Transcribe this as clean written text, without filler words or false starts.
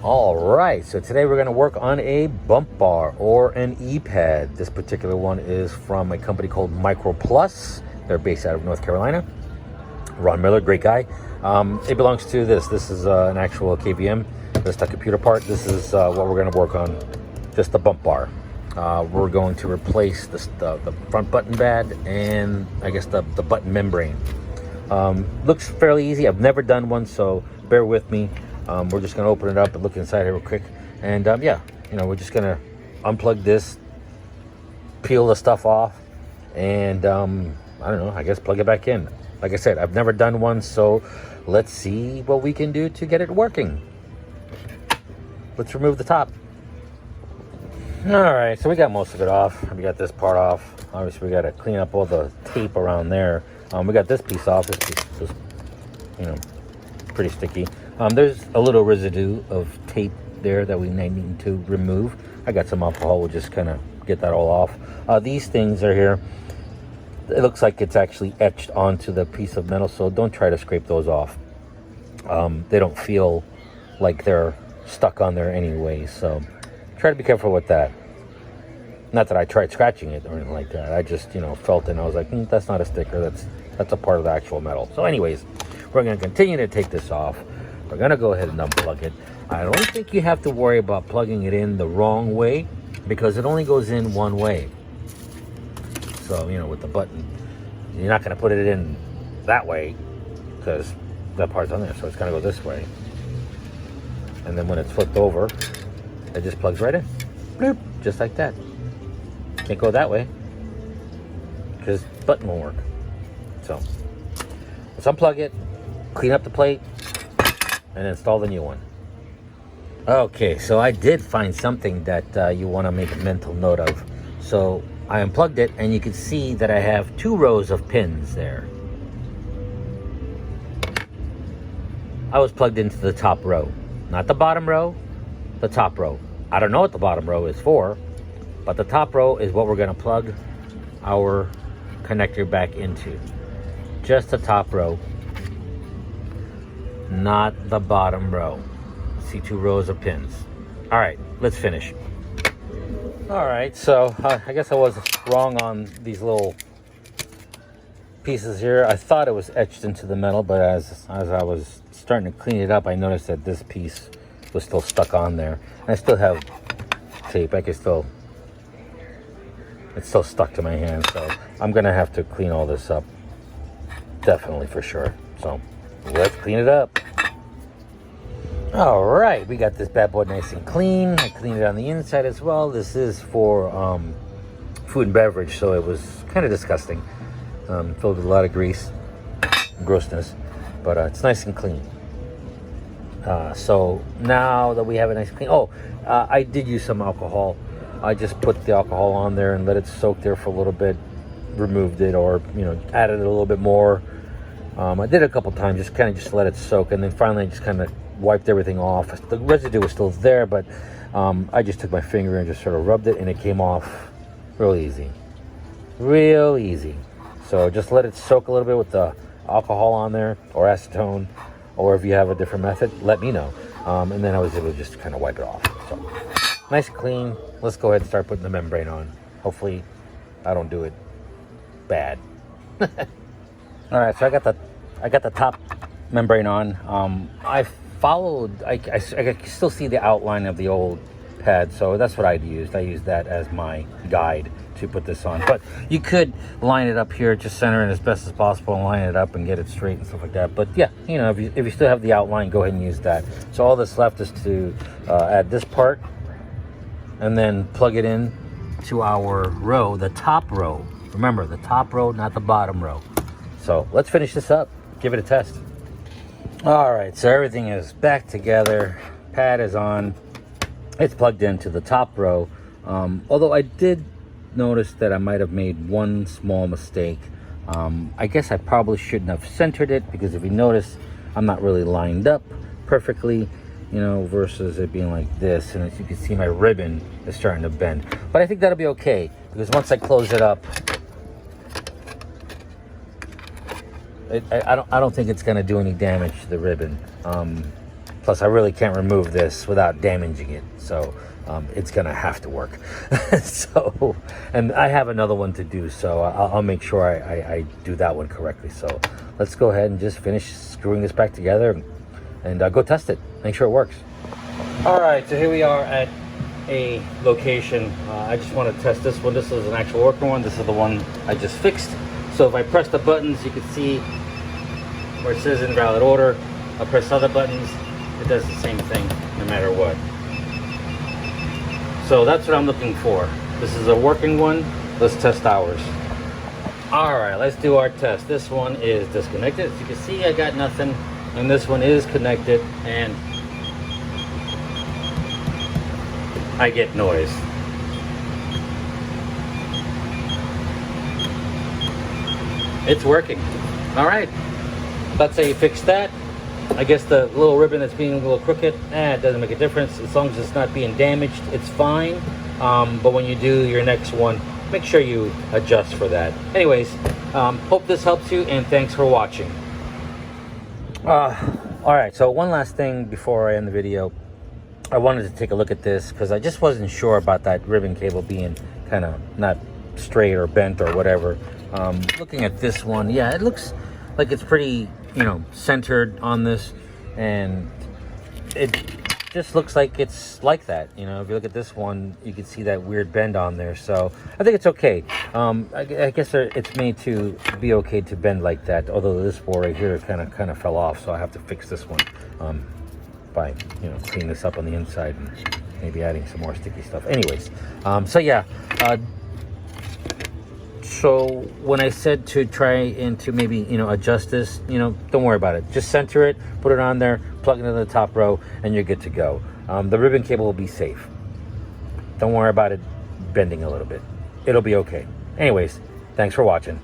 All right, so today we're going to work on a bump bar or an E-pad. This particular one is from a company called Micro Plus. They're based out of North Carolina. Ron Miller, great guy. It belongs to this. This is an actual KVM. Just a computer part. This is what we're going to work on, just the bump bar. We're going to replace the front button pad and I guess the button membrane. Looks fairly easy. I've never done one, so bear with me. We're just going to open it up and look inside here real quick. And yeah, we're just going to unplug this, peel the stuff off, and I don't know, I guess plug it back in. Like I said, I've never done one, so let's see what we can do to get it working. Let's remove the top. All right, so we got most of it off. We got this part off. Obviously, we got to clean up all the tape around there. We got this piece off. This piece was, pretty sticky. There's a little residue of tape there that we need to remove. I got some alcohol. We'll just kind of get that all off. These things are here. It looks like it's actually etched onto the piece of metal, so don't try to scrape those off. They don't feel like they're stuck on there anyway, so try to be careful with that. Not that I tried scratching it or anything like that. I just, felt it and I was like, that's not a sticker. That's a part of the actual metal. So anyways, we're going to continue to take this off. We're going to go ahead and unplug it. I don't think you have to worry about plugging it in the wrong way because it only goes in one way. So, with the button, you're not going to put it in that way because that part's on there. So it's going to go this way. And then when it's flipped over, it just plugs right in. Bloop, just like that. Can't go that way because the button won't work. So let's unplug it, clean up the plate, and install the new one. Okay, so I did find something that you want to make a mental note of. So I unplugged it, and you can see that I have 2 rows of pins there. I was plugged into the top row, not the bottom row, the top row. I don't know what the bottom row is for, but the top row is what we're going to plug our connector back into. Just the top row, not the bottom row. See 2 rows of pins. All right, let's finish. All right, so I guess I was wrong on these little pieces here. I thought it was etched into the metal, but as I was starting to clean it up, I noticed that this piece was still stuck on there. And I still have tape. It's still stuck to my hand, so I'm gonna have to clean all this up. Definitely, for sure. So let's clean it up. All right, we got this bad boy nice and clean. I cleaned it on the inside as well. This is for food and beverage, so it was kind of disgusting. Filled with a lot of grease and grossness, but it's nice and clean. So now that we have a nice clean, I did use some alcohol. I just put the alcohol on there and let it soak there for a little bit, removed it, or added it a little bit more. I did it a couple times, just let it soak, and then finally I just kind of wiped everything off. The residue was still there, but I just took my finger and just sort of rubbed it, and it came off real easy. So just let it soak a little bit with the alcohol on there, or acetone, or if you have a different method, let me know. And then I was able to just kind of wipe it off. So nice and clean. Let's go ahead and start putting the membrane on. Hopefully I don't do it bad. All right, so I got the top membrane on. I can still see the outline of the old pad, so that's what I'd used. I used that as my guide to put this on. But you could line it up here, just center it as best as possible and line it up and get it straight and stuff like that. But yeah, if you still have the outline, go ahead and use that. So all that's left is to add this part and then plug it in to our row, the top row. Remember, the top row, not the bottom row. So let's finish this up, give it a test. All right, so everything is back together. Pad is on. It's plugged into the top row. Although I did notice that I might have made one small mistake. I guess I probably shouldn't have centered it, because if you notice, I'm not really lined up perfectly, versus it being like this. And as you can see, my ribbon is starting to bend. But I think that'll be okay, because once I close it up, I don't think it's going to do any damage to the ribbon. Plus, I really can't remove this without damaging it. So it's gonna have to work. So, and I have another one to do, so I'll make sure I do that one correctly. So let's go ahead and just finish screwing this back together and go test it. Make sure it works. All right, so here we are at a location. I just want to test this one. This is an actual working one. This is the one I just fixed. So if I press the buttons, you can see where it says invalid order. I'll press other buttons. It does the same thing no matter what. So that's what I'm looking for. This is a working one. Let's test ours. All right, let's do our test. This one is disconnected. As you can see, I got nothing. And this one is connected, and I get noise. It's working. All right, let's say you fix that. I guess the little ribbon that's being a little crooked, it doesn't make a difference. As long as it's not being damaged, it's fine. But when you do your next one, make sure you adjust for that. Anyways, hope this helps you, and thanks for watching. All right, so one last thing before I end the video. I wanted to take a look at this because I just wasn't sure about that ribbon cable being kind of not straight or bent or whatever. Looking at this one, yeah, it looks like it's pretty, centered on this, and it just looks like it's like that. If you look at this one, you can see that weird bend on there. So I think it's okay. I guess it's made to be okay to bend like that. Although this board right here kind of fell off, so I have to fix this one by cleaning this up on the inside and maybe adding some more sticky stuff. Anyways, so yeah. So when I said to try and to maybe, adjust this, don't worry about it. Just center it, put it on there, plug it into the top row, and you're good to go. The ribbon cable will be safe. Don't worry about it bending a little bit. It'll be okay. Anyways, thanks for watching.